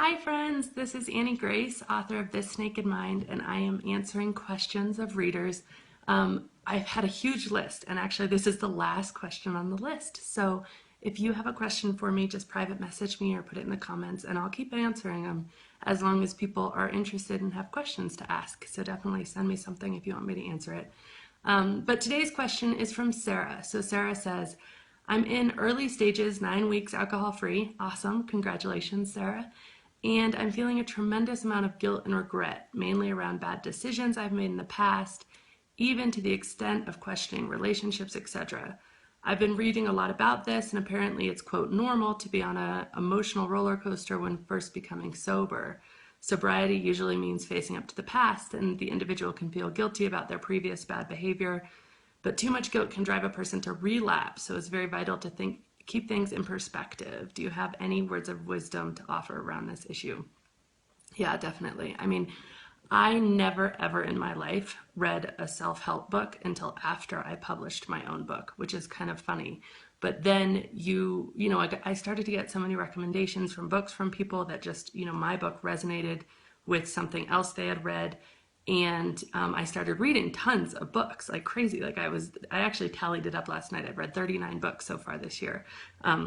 Hi friends, this is Annie Grace, author of This Naked Mind, and I am answering questions of readers. I've had a huge list, and actually this is the last question on the list. So if you have a question for me, just private message me or put it in the comments, and I'll keep answering them as long as people are interested and have questions to ask. So definitely send me something if you want me to answer it. But today's question is from Sarah. So Sarah says, I'm in early stages, 9 weeks alcohol free. Awesome. Congratulations, Sarah. And I'm feeling a tremendous amount of guilt and regret, mainly around bad decisions I've made in the past, even to the extent of questioning relationships, etc. I've been reading a lot about this, and apparently it's, quote, normal to be on an emotional roller coaster when first becoming sober. Sobriety usually means facing up to the past, and the individual can feel guilty about their previous bad behavior, but too much guilt can drive a person to relapse, so it's very vital to keep things in perspective. Do you have any words of wisdom to offer around this issue? Yeah, definitely. I mean, I never ever in my life read a self-help book until after I published my own book, which is kind of funny. But then I started to get so many recommendations from books from people that just, my book resonated with something else they had read. And I started reading tons of books like crazy. I actually tallied it up last night. I've read 39 books so far this year,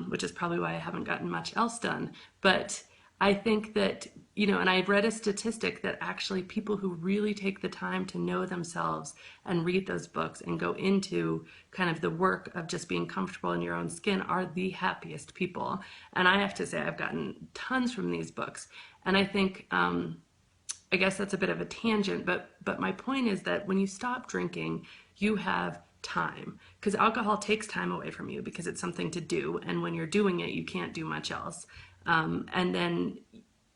which is probably why I haven't gotten much else done. But I think that, and I've read a statistic that actually people who really take the time to know themselves and read those books and go into kind of the work of just being comfortable in your own skin are the happiest people. And I have to say, I've gotten tons from these books. And I think, I guess that's a bit of a tangent, but my point is that when you stop drinking, you have time, because alcohol takes time away from you because it's something to do, and when you're doing it, you can't do much else. And then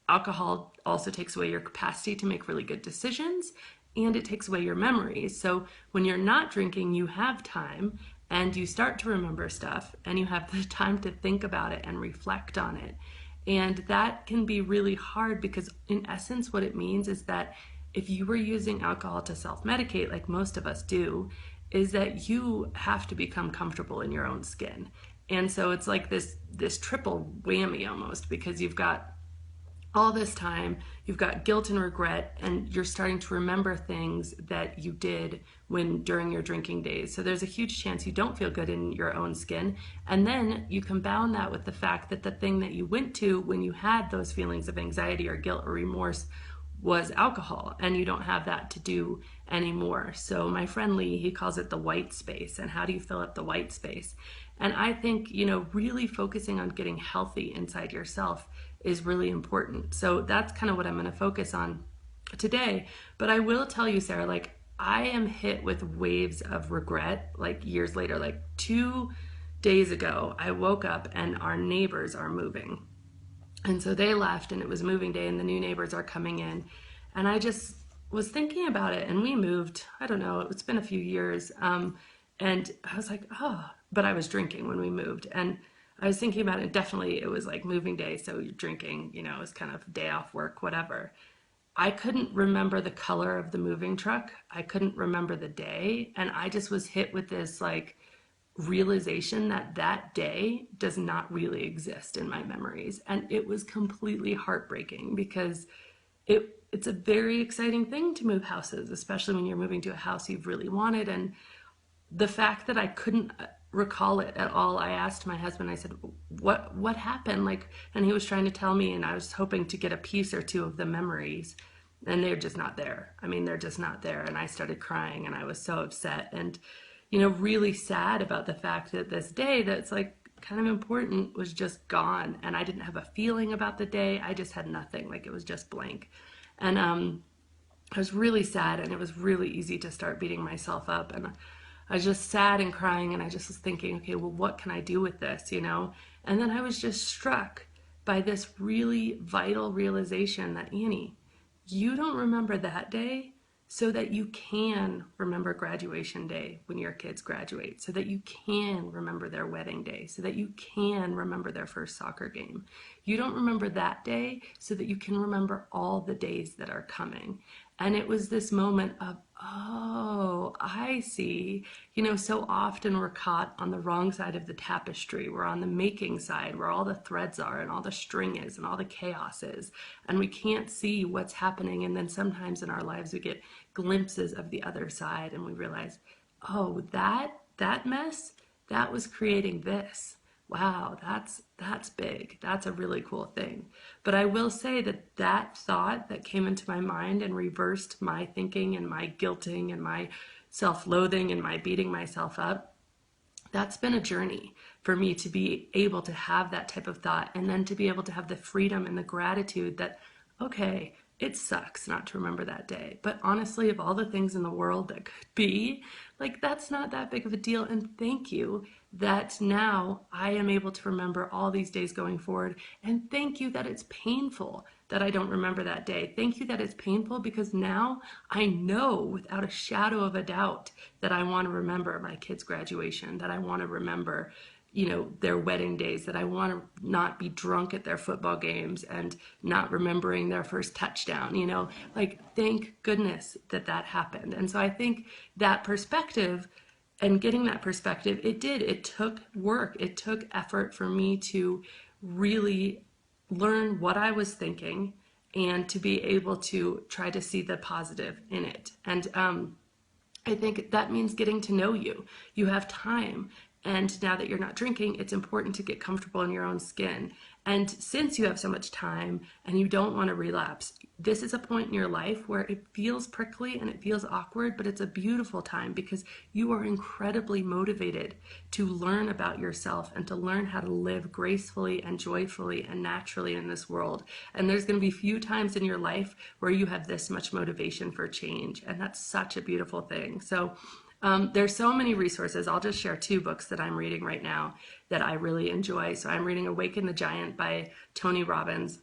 alcohol also takes away your capacity to make really good decisions, and it takes away your memories. So when you're not drinking, you have time, and you start to remember stuff, and you have the time to think about it and reflect on it. And that can be really hard because in essence, what it means is that if you were using alcohol to self-medicate, like most of us do, is that you have to become comfortable in your own skin. And so it's like this triple whammy almost, because you've got all this time, you've got guilt and regret, and you're starting to remember things that you did during your drinking days. So there's a huge chance you don't feel good in your own skin. And then you compound that with the fact that the thing that you went to when you had those feelings of anxiety or guilt or remorse was alcohol, and you don't have that to do anymore. So my friend Lee, he calls it the white space. And how do you fill up the white space? And I think, really focusing on getting healthy inside yourself is really important. So that's kind of what I'm going to focus on today. But I will tell you, Sarah, like I am hit with waves of regret, like years later. Like 2 days ago, I woke up and our neighbors are moving. And so they left, and it was moving day, and the new neighbors are coming in. And I just was thinking about it, and we moved, I don't know, it's been a few years. And I was like, oh, but I was drinking when we moved. And I was thinking about it. Definitely, it was like moving day. So you're drinking, it was kind of day off work, whatever. I couldn't remember the color of the moving truck. I couldn't remember the day. And I just was hit with this like realization that that day does not really exist in my memories. And it was completely heartbreaking because it's a very exciting thing to move houses, especially when you're moving to a house you've really wanted. And the fact that I couldn't recall it at all, I asked my husband, I said, what happened? Like, and he was trying to tell me, and I was hoping to get a piece or two of the memories, and they're just not there. I mean, they're just not there. And I started crying, and I was so upset and, really sad about the fact that this day that's like kind of important was just gone. And I didn't have a feeling about the day. I just had nothing. Like it was just blank. And I was really sad, and it was really easy to start beating myself up. And I was just sad and crying, and I just was thinking, okay, well, what can I do with this, And then I was just struck by this really vital realization that, Annie, you don't remember that day so that you can remember graduation day when your kids graduate, so that you can remember their wedding day, so that you can remember their first soccer game. You don't remember that day so that you can remember all the days that are coming. And it was this moment of, oh, I see. So often we're caught on the wrong side of the tapestry. We're on the making side where all the threads are and all the string is and all the chaos is. And we can't see what's happening. And then sometimes in our lives we get glimpses of the other side and we realize, oh, that mess, that was creating this. Wow, that's big. That's a really cool thing. But I will say that that thought that came into my mind and reversed my thinking and my guilting and my self-loathing and my beating myself up, that's been a journey for me to be able to have that type of thought and then to be able to have the freedom and the gratitude that, okay, it sucks not to remember that day. But honestly, of all the things in the world that could be, like that's not that big of a deal. And thank you that now I am able to remember all these days going forward. And thank you that it's painful that I don't remember that day. Thank you that it's painful because now I know without a shadow of a doubt that I want to remember my kids' graduation, that I want to remember their wedding days, that I want to not be drunk at their football games and not remembering their first touchdown, like thank goodness that that happened. And so I think that perspective and getting that perspective, it took work, it took effort for me to really learn what I was thinking and to be able to try to see the positive in it. And I think that means getting to know you. You have time. And now that you're not drinking, it's important to get comfortable in your own skin. And since you have so much time and you don't want to relapse, this is a point in your life where it feels prickly and it feels awkward, but it's a beautiful time because you are incredibly motivated to learn about yourself and to learn how to live gracefully and joyfully and naturally in this world. And there's going to be few times in your life where you have this much motivation for change. And that's such a beautiful thing. So there's so many resources. I'll just share two books that I'm reading right now that I really enjoy. So I'm reading Awaken the Giant by Tony Robbins.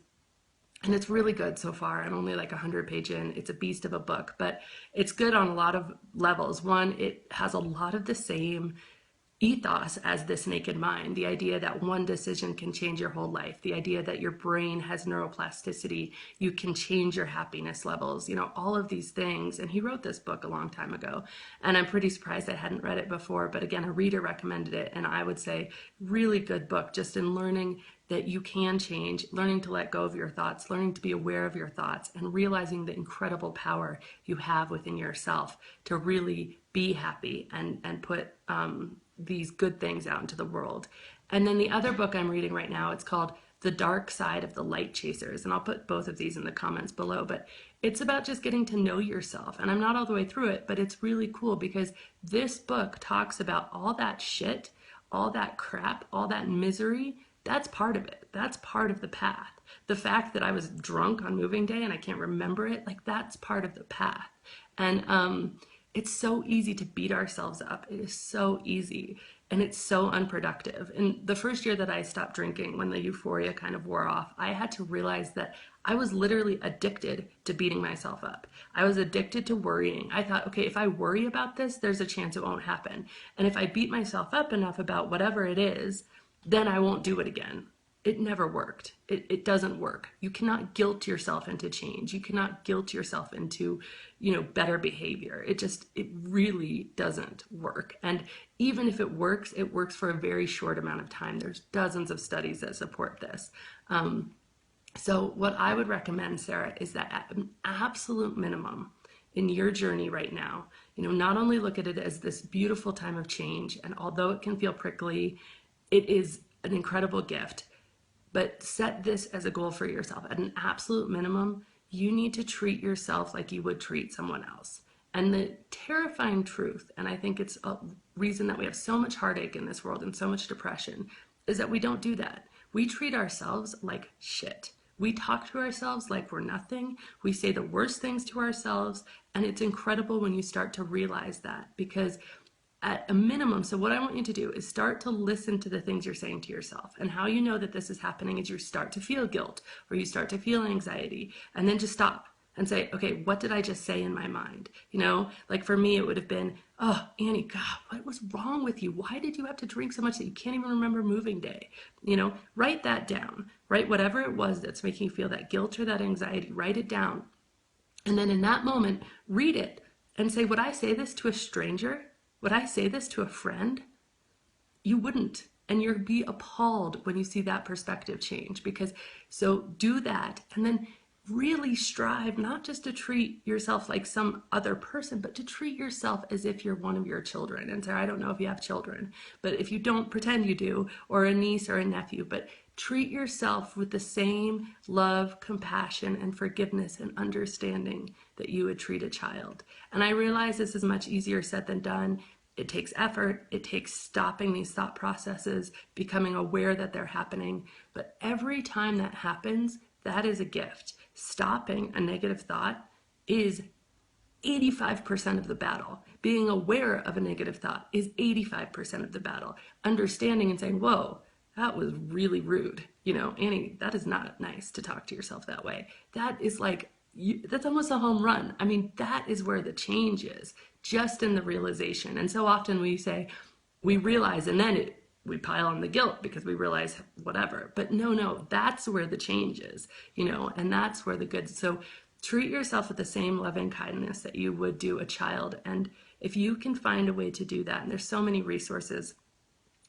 And it's really good so far. I'm only like 100 page in. It's a beast of a book, but it's good on a lot of levels. One, it has a lot of the same ethos as This Naked Mind, the idea that one decision can change your whole life, the idea that your brain has neuroplasticity, you can change your happiness levels, all of these things. And he wrote this book a long time ago, and I'm pretty surprised I hadn't read it before, but again, a reader recommended it, and I would say really good book just in learning that you can change, learning to let go of your thoughts, learning to be aware of your thoughts, and realizing the incredible power you have within yourself to really be happy and put these good things out into the world. And then the other book I'm reading right now, it's called The Dark Side of the Light Chasers. And I'll put both of these in the comments below, but it's about just getting to know yourself. And I'm not all the way through it, but it's really cool because this book talks about all that shit, all that crap, all that misery. That's part of it. That's part of the path. The fact that I was drunk on moving day and I can't remember it, like that's part of the path. And it's so easy to beat ourselves up. It is so easy and it's so unproductive. And the first year that I stopped drinking, when the euphoria kind of wore off, I had to realize that I was literally addicted to beating myself up. I was addicted to worrying. I thought, okay, if I worry about this, there's a chance it won't happen. And if I beat myself up enough about whatever it is, then I won't do it again. It never worked. It doesn't work. You cannot guilt yourself into change. You cannot guilt yourself into, better behavior. It really doesn't work. And even if it works for a very short amount of time. There's dozens of studies that support this. So what I would recommend, Sarah, is that at an absolute minimum in your journey right now, not only look at it as this beautiful time of change, and although it can feel prickly, it is an incredible gift. But set this as a goal for yourself. At an absolute minimum, you need to treat yourself like you would treat someone else. And the terrifying truth, and I think it's a reason that we have so much heartache in this world and so much depression, is that we don't do that. We treat ourselves like shit. We talk to ourselves like we're nothing. We say the worst things to ourselves. And it's incredible when you start to realize that, because at a minimum, so what I want you to do is start to listen to the things you're saying to yourself. And how you know that this is happening is you start to feel guilt or you start to feel anxiety, and then just stop and say, okay, what did I just say in my mind? Like for me, it would have been, oh, Annie, God, what was wrong with you? Why did you have to drink so much that you can't even remember moving day? Write that down, write whatever it was that's making you feel that guilt or that anxiety, write it down. And then in that moment, read it and say, would I say this to a stranger? Would I say this to a friend? You wouldn't. And you'll be appalled when you see that perspective change. Because so do that, and then really strive not just to treat yourself like some other person, but to treat yourself as if you're one of your children. And so I don't know if you have children, but if you don't, pretend you do, or a niece or a nephew, but treat yourself with the same love, compassion, and forgiveness and understanding that you would treat a child. And I realize this is much easier said than done. It takes effort. It takes stopping these thought processes, becoming aware that they're happening. But every time that happens, that is a gift. Stopping a negative thought is 85% of the battle. Being aware of a negative thought is 85% of the battle. Understanding and saying, whoa, that was really rude. Annie, that is not nice to talk to yourself that way. That is like, that's almost a home run. I mean, that is where the change is, just in the realization. And so often we say, we realize, and then we pile on the guilt because we realize whatever. But no, that's where the change is, and that's where the good. So treat yourself with the same loving kindness that you would do a child. And if you can find a way to do that, and there's so many resources,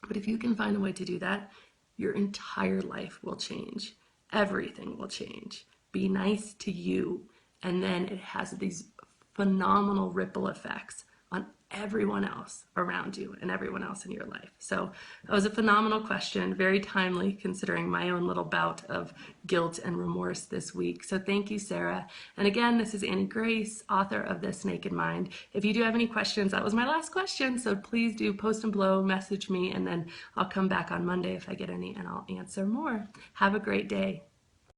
but if you can find a way to do that, your entire life will change. Everything will change. Be nice to you. And then it has these phenomenal ripple effects on everyone else around you and everyone else in your life. So that was a phenomenal question, very timely considering my own little bout of guilt and remorse this week. So thank you, Sarah. And again, this is Annie Grace, author of This Naked Mind. If you do have any questions, that was my last question. So please do post them below, message me, and then I'll come back on Monday if I get any and I'll answer more. Have a great day.